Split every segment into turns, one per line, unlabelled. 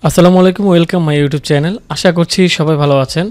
আসসালামু আলাইকুম, welcome my YouTube channel. আশা করছি সবাই ভালো আছেন।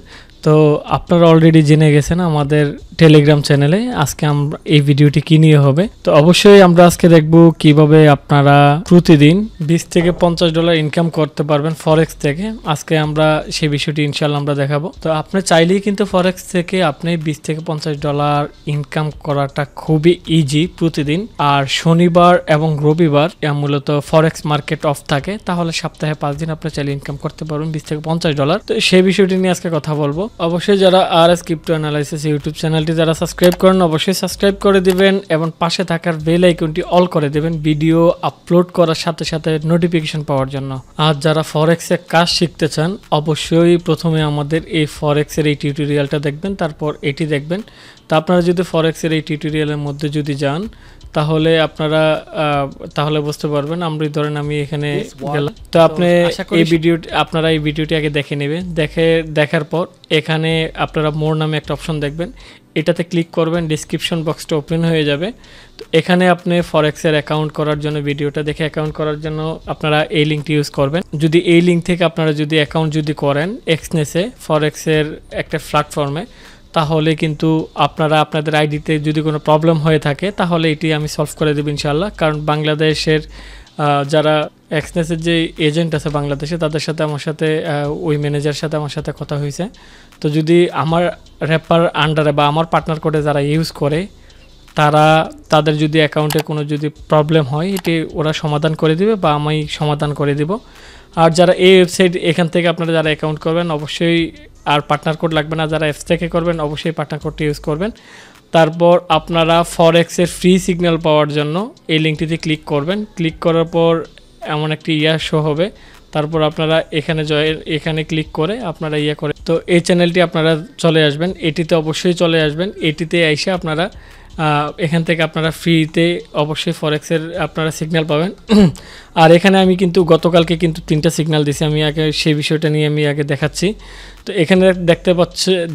তো আপনারা অলরেডি জেনে গেছেন আমাদের টেলিগ্রাম চ্যানেলে আজকে আমরা এই ভিডিওটি কি নিয়ে হবে। তো অবশ্যই আমরা আজকে দেখব কিভাবে আপনারা প্রতিদিন 20 থেকে $50 ইনকাম করতে পারবেন ফরেক্স থেকে। আজকে আমরা সেই বিষয়টি ইনশাআল্লাহ আমরা দেখাবো। তো আপনি চাইলেই কিন্তু ফরেক্স থেকে আপনি 20 থেকে $50 ইনকাম করাটা খুবই ইজি প্রতিদিন। আর শনিবার এবং রবিবার মূলত ফরেক্স মার্কেট অফ থাকে, তাহলে সপ্তাহে 5 দিন আপনি চাইলে ইনকাম করতে পারবেন $20 থেকে $50। তো সেই বিষয়টি নিয়ে আজকে কথা বলবো। অবশ্যই যারা RS ক্রিপ্টো অ্যানালাইসিস ইউটিউব চ্যানেলটি যারা সাবস্ক্রাইব করেন অবশ্যই সাবস্ক্রাইব করে দিবেন এবং পাশে থাকার বেল আইকনটি অল করে দিবেন ভিডিও আপলোড করার সাথে সাথে নোটিফিকেশন পাওয়ার জন্য। আর যারা ফরেক্সে কাজ শিখতে চান অবশ্যই প্রথমে আমাদের এই ফরেক্সের এই টিউটোরিয়ালটা দেখবেন, তারপর এটি দেখবেন। তো আপনারা যদি ফরেক্সের এই টিউটোরিয়ালের মধ্যে যদি যান তাহলে আপনারা বুঝতে পারবেন। আমরা ধরেন আমি এখানে গেলাম, তো আপনি আপনারা এই ভিডিওটি আগে দেখে নেবেন। দেখার পর এখানে আপনারা মোর নামে একটা অপশন দেখবেন, এটাতে ক্লিক করবেন, ডেসক্রিপশন বক্সটা ওপেন হয়ে যাবে। তো এখানে আপনি ফরেক্সের অ্যাকাউন্ট করার জন্য ভিডিওটা দেখে অ্যাকাউন্ট করার জন্য আপনারা এই লিঙ্কটি ইউজ করবেন। যদি এই লিঙ্ক থেকে আপনারা যদি অ্যাকাউন্ট যদি করেন এক্সনেসে ফরেক্সের একটা প্ল্যাটফর্মে, তাহলে কিন্তু আপনারা আপনাদের আইডিতে যদি কোনো প্রবলেম হয়ে থাকে তাহলে এটি আমি সলভ করে দেব ইনশাআল্লাহ। কারণ বাংলাদেশের যারা এক্সনেসের যে এজেন্ট আছে বাংলাদেশে তাদের সাথে আমার সাথে ওই ম্যানেজারের সাথে আমার সাথে কথা হয়েছে। তো যদি আমার র্যাপার আন্ডারে বা আমার পার্টনার কোডে যারা ইউজ করে তাদের যদি অ্যাকাউন্টে কোনো যদি প্রবলেম হয় এটি ওরা সমাধান করে দিবে বা আমি সমাধান করে দিব। আর যারা এই ওয়েবসাইট এখান থেকে আপনারা যারা অ্যাকাউন্ট করবেন অবশ্যই আর পার্টনার কোড লাগবে না, যারা অ্যাপস থেকে করবেন অবশ্যই পার্টনার কোডটি ইউজ করবেন। তারপর আপনারা ফরেক্সের ফ্রি সিগন্যাল পাওয়ার জন্য এই লিঙ্কটিতে ক্লিক করবেন। ক্লিক করার পর এমন একটি শো হবে, তারপর আপনারা এখানে ক্লিক করে আপনারা করে তো এই চ্যানেলটি আপনারা চলে আসবেন, এটিতে অবশ্যই চলে আসবেন। এটিতে এসে আপনারা এখান থেকে আপনারা ফ্রিতে অবশ্যই ফরেক্সের আপনারা সিগন্যাল পাবেন। আর এখানে আমি কিন্তু গতকালকে কিন্তু 3টা সিগন্যাল দিছি, আমি আগে সেই বিষয়টা নিয়ে আমি আগে দেখাচ্ছি। তো এখানে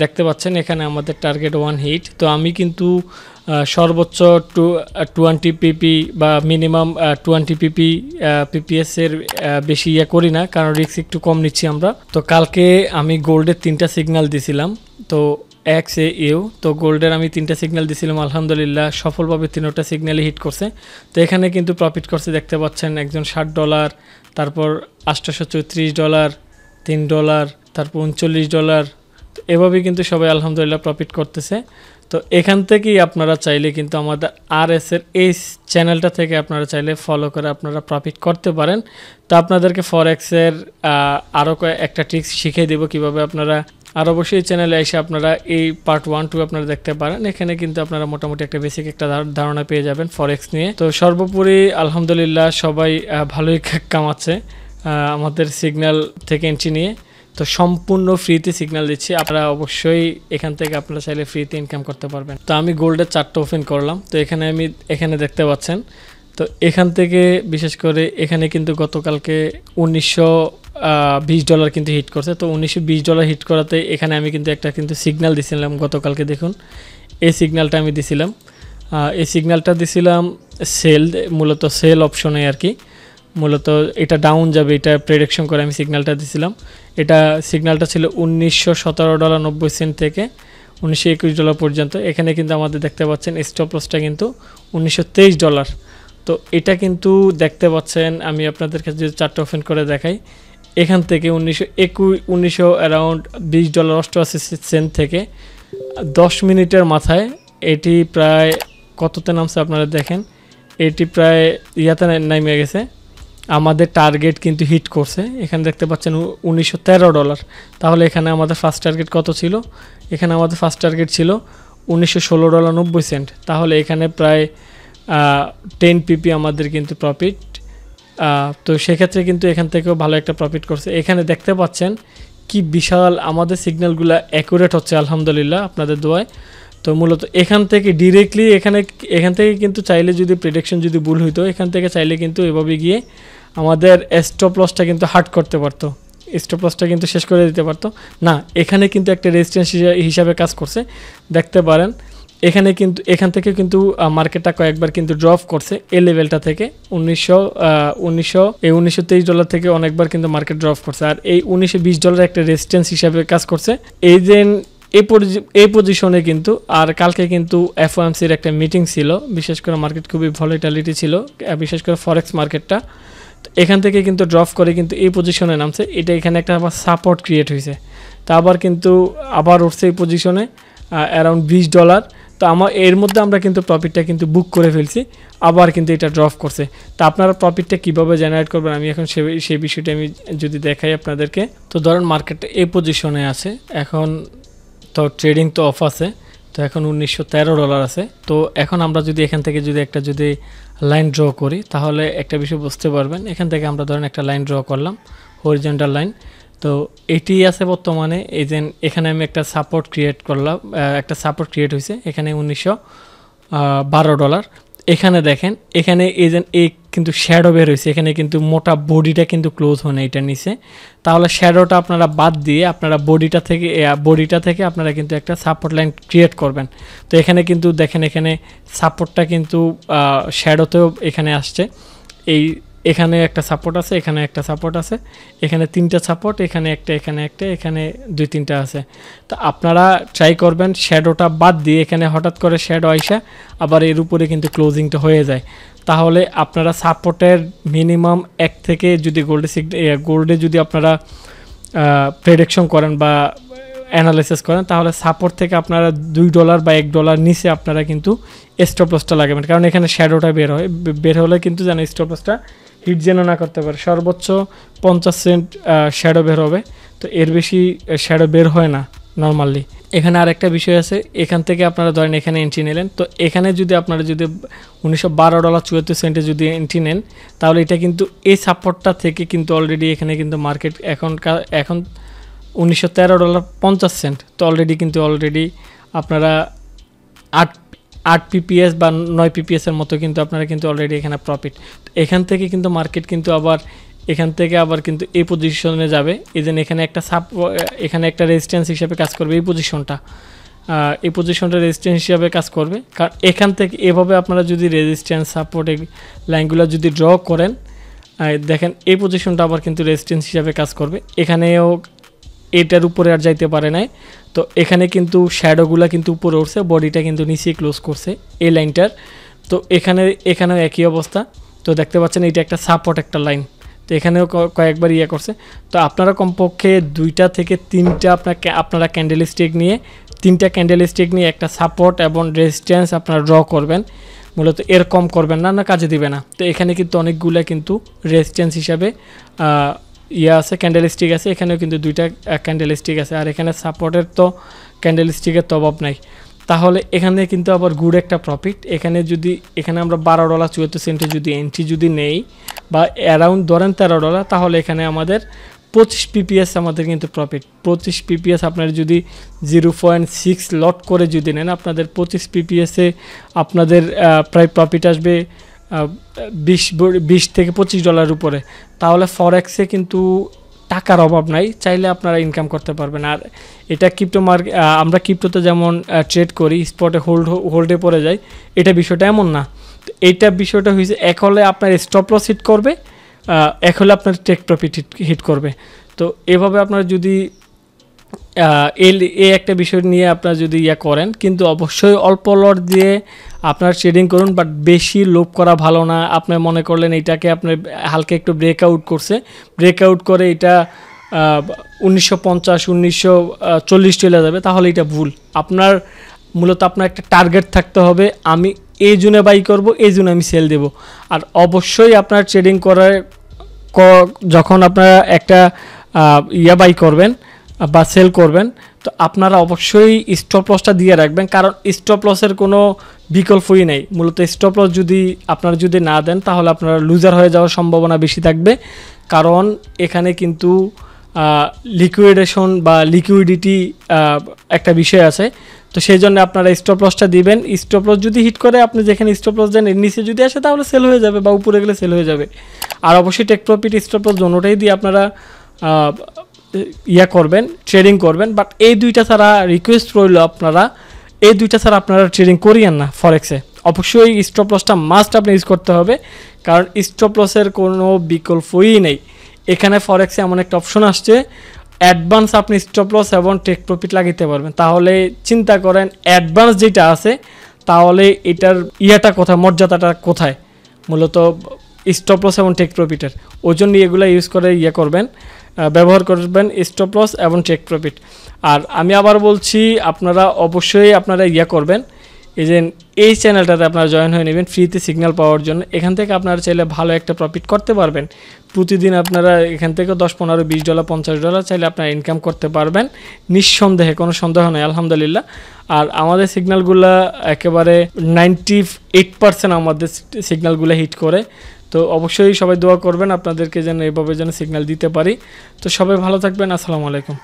দেখতে পাচ্ছেন এখানে আমাদের টার্গেট 1 হিট। তো আমি কিন্তু সর্বোচ্চ 20 পিপি বা মিনিমাম 20 পিপিএস এর বেশি করি না, কারণ রিস্ক একটু কম নিচ্ছি আমরা। তো কালকে আমি গোল্ডের 3টা সিগন্যাল দিছিলাম, তো XAU তো গোল্ডের আমি 3টা সিগন্যাল দিছিলাম, আলহামদুলিল্লাহ সফলভাবে 3টা সিগন্যালই হিট করছে। তো এখানে কিন্তু প্রফিট করছে দেখতে পাচ্ছেন একজন $60, তারপর $834, $3, তারপর $39। তো এভাবেই কিন্তু সবাই আলহামদুলিল্লাহ প্রফিট করতেছে। তো এখান থেকেই আপনারা চাইলে কিন্তু আমাদের RS এর এই চ্যানেলটা থেকে আপনারা চাইলে ফলো করে আপনারা প্রফিট করতে পারেন। তো আপনাদেরকে ফরেক্সের আরও একটা ট্রিক্স শিখিয়ে দেবো কীভাবে আপনারা। আর অবশ্যই চ্যানেলে এসে আপনারা এই পার্ট 1, 2 আপনারা দেখতে পারেন। এখানে কিন্তু আপনারা মোটামুটি একটা বেসিক একটা ধারণা পেয়ে যাবেন ফরেক্স নিয়ে। তো সর্বোপরি আলহামদুলিল্লাহ সবাই ভালোই কামাচ্ছে আমাদের সিগন্যাল থেকে এন্ট্রি নিয়ে। তো সম্পূর্ণ ফ্রিতে সিগন্যাল দিচ্ছি, আপনারা অবশ্যই এখান থেকে আপনারা চাইলে ফ্রিতে ইনকাম করতে পারবেন। তো আমি গোল্ডের 4টা ওপেন করলাম, তো এখানে দেখতে পাচ্ছেন। তো এখান থেকে বিশেষ করে এখানে কিন্তু গতকালকে $1920 কিন্তু হিট করছে। তো $1920 হিট করাতে এখানে আমি কিন্তু একটা সিগন্যাল দিছিলাম গতকালকে, দেখুন এই সিগন্যালটা আমি দিছিলাম। এই সিগন্যালটা দিছিলাম মূলত সেল অপশনে আর কি, মূলত এটা ডাউন যাবে এটা প্রেডিকশন করে আমি সিগন্যালটা দিছিলাম। এটা সিগন্যালটা ছিল $1917.90 থেকে $1921 পর্যন্ত। এখানে কিন্তু আমাদের দেখতে পাচ্ছেন স্টপ লসটা কিন্তু $1923। তো এটা কিন্তু দেখতে পাচ্ছেন, আমি আপনাদের কাছে যদি 4টা ওপেন করে দেখাই, এখান থেকে অ্যারাউন্ড $20.88 থেকে 10 মিনিটের মাথায় এটি প্রায় কততে নামছে আপনারা দেখেন, এটি প্রায় নেমে গেছে। আমাদের টার্গেট কিন্তু হিট করছে, এখানে দেখতে পাচ্ছেন $1913। তাহলে এখানে আমাদের ফার্স্ট টার্গেট কত ছিল? এখানে আমাদের ফার্স্ট টার্গেট ছিল $1916.90। তাহলে এখানে প্রায় 10 পিপি আমাদের কিন্তু প্রফিট। তো সেক্ষেত্রে কিন্তু এখান থেকেও ভালো একটা প্রফিট করছে। এখানে দেখতে পাচ্ছেন কি বিশাল আমাদের সিগন্যালগুলো অ্যাকুরেট হচ্ছে আলহামদুলিল্লাহ আপনাদের দোয়ায়। তো মূলত এখান থেকে ডিরেক্টলি এখান থেকে কিন্তু চাইলে যদি প্রেডিকশন যদি ভুল হইতো, এখান থেকে চাইলে কিন্তু এভাবে গিয়ে আমাদের স্টপ লসটা কিন্তু হার্ট করতে পারতো, স্টপ লসটা কিন্তু শেষ করে দিতে পারতো না। এখানে কিন্তু একটা রেজিস্ট্যান্স হিসাবে কাজ করছে, দেখতে পারেন এখানে কিন্তু এখান থেকে কিন্তু মার্কেটটা কয়েকবার কিন্তু ড্রপ করছে এই লেভেলটা থেকে 1923 ডলার থেকে অনেকবার কিন্তু মার্কেট ড্রপ করছে। আর এই 1920 ডলার একটা রেজিস্ট্যান্স হিসাবে কাজ করছে। এই যে এই পজিশনে কিন্তু আর কালকে কিন্তু এফওএমসির একটা মিটিং ছিল, বিশেষ করে মার্কেট খুবই ভলাটিলিটি ছিল, বিশেষ করে ফরেক্স মার্কেটটা। এখান থেকে কিন্তু ড্রপ করে কিন্তু এই পজিশনে নামছে। এটা এখানে একটা আবার সাপোর্ট ক্রিয়েট হয়েছে, তা আবার কিন্তু আবার উঠছে এই পজিশনে অ্যারাউন্ড 20 ডলার। তো আমার এর মধ্যে আমরা কিন্তু প্রফিটটা কিন্তু বুক করে ফেলছি, আবার কিন্তু এটা ড্রপ করছে। তো আপনারা প্রফিটটা কীভাবে জেনারেট করবেন আমি এখন সেই বিষয়টা আমি যদি দেখাই আপনাদেরকে। তো ধরেন মার্কেটটা এই পজিশনে আছে, এখন তো ট্রেডিং তো অফ আছে, তো এখন 1913 ডলার আছে। তো এখন আমরা যদি এখান থেকে যদি লাইন ড্র করি তাহলে একটা বিষয় বুঝতে পারবেন। এখান থেকে আমরা ধরেন একটা লাইন ড্র করলাম, হরিজন্টাল লাইন। তো এটি আছে বর্তমানে, এই যে এখানে আমি একটা সাপোর্ট ক্রিয়েট করলাম, একটা সাপোর্ট ক্রিয়েট হয়েছে এখানে 1912 ডলার। এখানে দেখেন এখানে এই কিন্তু শ্যাডো বের হয়েছে, এখানে কিন্তু মোটা বডিটা কিন্তু ক্লোজ হয় না এটা নিচে। তাহলে শ্যাডোটা আপনারা বাদ দিয়ে আপনারা বডিটা থেকে আপনারা কিন্তু একটা সাপোর্ট লাইন ক্রিয়েট করবেন। তো এখানে কিন্তু দেখেন এখানে সাপোর্টটা কিন্তু শ্যাডোতেও এখানে আসছে, এখানে একটা সাপোর্ট আছে, এখানে একটা সাপোর্ট আছে, এখানে 3টা সাপোর্ট, এখানে একটা, এখানে 2-3টা আছে। তো আপনারা ট্রাই করবেন শ্যাডোটা বাদ দিয়ে, এখানে হঠাৎ করে শ্যাডো আইসা আবার এর উপরে কিন্তু ক্লোজিংটা হয়ে যায়। তাহলে আপনারা সাপোর্টের মিনিমাম 1 থেকে যদি গোল্ডে যদি আপনারা প্রেডিকশন করেন বা অ্যানালাইসিস করেন, তাহলে সাপোর্ট থেকে আপনারা $2 বা $1 নিচে আপনারা কিন্তু স্টপ লসটা লাগাবেন। কারণ এখানে শ্যাডোটা বের হলে কিন্তু যেন স্টপ লসটা হিট যেন না করতে পারে। সর্বোচ্চ 50 সেন্ট শ্যাডো বের হবে, তো এর বেশি শ্যাডো বের হয় না নর্মালি। এখানে আরেকটা বিষয় আছে, এখান থেকে আপনারা ধরেন এখানে এন্ট্রি নিলেন, তো এখানে যদি আপনারা যদি $1912.74 যদি এন্ট্রি নেন, তাহলে এটা কিন্তু এই সাপোর্টটা থেকে কিন্তু অলরেডি এখানে কিন্তু মার্কেট এখন $1913.50। তো অলরেডি আপনারা 8 পিপিএস বা 9 পিপিএসের মতো কিন্তু আপনারা কিন্তু অলরেডি এখানে প্রফিট। এখান থেকে কিন্তু মার্কেট কিন্তু আবার এখান থেকে আবার কিন্তু এই পজিশনে যাবে। এই যে এখানে একটা রেজিস্ট্যান্স হিসেবে কাজ করবে, এই পজিশনটা রেজিস্ট্যান্স হিসাবে কাজ করবে। কারণ এখান থেকে এভাবে আপনারা যদি রেজিস্ট্যান্স সাপোর্ট লাইনগুলো যদি ড্র করেন, দেখেন এই পজিশনটা আবার কিন্তু রেজিস্ট্যান্স হিসাবে কাজ করবে। এখানেও এটার উপরে আর যাইতে পারে নাই, তো এখানে কিন্তু শ্যাডোগুলো কিন্তু উপরে উঠছে, বডিটা কিন্তু নিচে ক্লোজ করছে এই লাইনটার। তো এখানেও একই অবস্থা। তো দেখতে পাচ্ছেন এটা একটা সাপোর্ট একটা লাইন, তো এখানেও কয়েকবার করছে। তো আপনারা কমপক্ষে 2টা থেকে 3টা আপনারা ক্যান্ডেলস্টিক নিয়ে 3টা ক্যান্ডেলস্টিক নিয়ে একটা সাপোর্ট এবং রেজিস্ট্যান্স আপনারা ড্র করবেন। মূলত এর কম করবেন না, কাজে দিবে না। তো এখানে কিন্তু অনেকগুলো কিন্তু রেজিস্ট্যান্স হিসাবে আছে, ক্যান্ডেলস্টিক আছে, এখানেও কিন্তু 2টা ক্যান্ডেলস্টিক আছে। আর এখানে সাপোর্টের তো ক্যান্ডেলস্টিকের তো অভাব নাই। তাহলে এখানে কিন্তু আবার গুড একটা প্রফিট। এখানে আমরা $12.74 যদি এন্ট্রি যদি নেই বা অ্যারাউন্ড ধরেন $13, তাহলে এখানে আমাদের 25 পিপিএস আমাদের কিন্তু প্রফিট। 25 পিপিএস আপনার যদি 0.6 লট করে যদি নেন, আপনাদের 25 পিপিএসে আপনাদের প্রায় প্রফিট আসবে $20 থেকে $25 উপরে। তাহলে ফরেক্সে কিন্তু টাকার অভাব নাই, চাইলে আপনারা ইনকাম করতে পারবেন। আর এটা আমরা ক্রিপ্টোতে যেমন ট্রেড করি, স্পটে হোল্ডে পড়ে যায়, এটা বিষয়টা এমন না। এইটা বিষয়টা হয়েছে এক হলে আপনার স্টপ লস হিট করবে, এক হলে আপনার টেক প্রফিট হিট করবে। তো এভাবে আপনারা যদি এই একটা বিষয় নিয়ে আপনারা যদি করেন, কিন্তু অবশ্যই অল্প লট দিয়ে আপনার ট্রেডিং করুন, বাট বেশি লোভ করা ভালো না। আপনি মনে করলেন এটাকে আপনার হালকা একটু ব্রেকআউট করে এটা 1950 1940 চলে যাবে, তাহলে এটা ভুল। মূলত আপনার একটা টার্গেট থাকতে হবে, আমি এই জুনে বাই করব, এই জুনে আমি সেল দেব। আর অবশ্যই আপনার ট্রেডিং করার যখন আপনারা একটা বাই করবেন বা সেল করবেন, তো আপনারা অবশ্যই স্টপ লসটা দিয়ে রাখবেন, কারণ স্টপ লসের কোনো বিকল্পই নেই। মূলত স্টপ লস আপনারা যদি না দেন, তাহলে আপনারা লুজার হয়ে যাওয়ার সম্ভাবনা বেশি থাকবে। কারণ এখানে কিন্তু লিকুইডেশন বা লিকুইডিটি একটা বিষয় আছে। তো সেই জন্য আপনারা স্টপ লসটা দিবেন। স্টপ লস যদি হিট করে, আপনি যেখানে স্টপ লস দেন এর নিচে যদি আসে, তাহলে সেল হয়ে যাবে বা উপরে গেলে সেল হয়ে যাবে। আর অবশ্যই টেক প্রফিট স্টপ লস দুটোটাই দিয়ে আপনারা করবেন, ট্রেডিং করবেন। বাট এই দুইটা ছাড়া রিকোয়েস্ট রইল আপনারা এই দুইটা ছাড়া আপনারা ট্রেডিং করিয়েন না ফরেক্সে। অবশ্যই স্টপ লসটা মাস্ট আপনি ইউজ করতে হবে, কারণ স্টপ লসের কোনো বিকল্পই নেই। এখানে ফরেক্সে এমন একটা অপশন আসছে, অ্যাডভান্স আপনি স্টপ লস এবং টেক প্রফিট লাগাইতে পারবেন। তাহলে চিন্তা করেন অ্যাডভান্স যেটা আছে, তাহলে এটার ইয়াটা কোথায়, মর্যাদাটা কোথায়, মূলত স্টপ লস এবং টেক প্রফিটের। ওই জন্য এগুলো ইউজ করে করবেন, ব্যবহার করবেন স্টপ লস এবং টেক প্রফিট। আর আমি আবার বলছি, আপনারা অবশ্যই আপনারা করবেন, এই চ্যানেলটাতে আপনারা জয়েন হয়ে নেবেন ফ্রিতে সিগন্যাল পাওয়ার জন্য। এখান থেকে আপনারা চাইলে ভালো একটা প্রফিট করতে পারবেন। প্রতিদিন আপনারা এখান থেকে $10, $15, $20, $50 চাইলে আপনারা ইনকাম করতে পারবেন নিঃসন্দেহে, কোনো সন্দেহ নেই, আলহামদুলিল্লাহ। আর আমাদের সিগন্যালগুলো একেবারে 98% আমাদের সিগন্যালগুলো হিট করে। তো অবশ্যই সবাই দোয়া করবেন আপনাদেরকে যেন এভাবে যেন সিগন্যাল দিতে পারি। তো সবাই ভালো থাকবেন, আসসালামু আলাইকুম।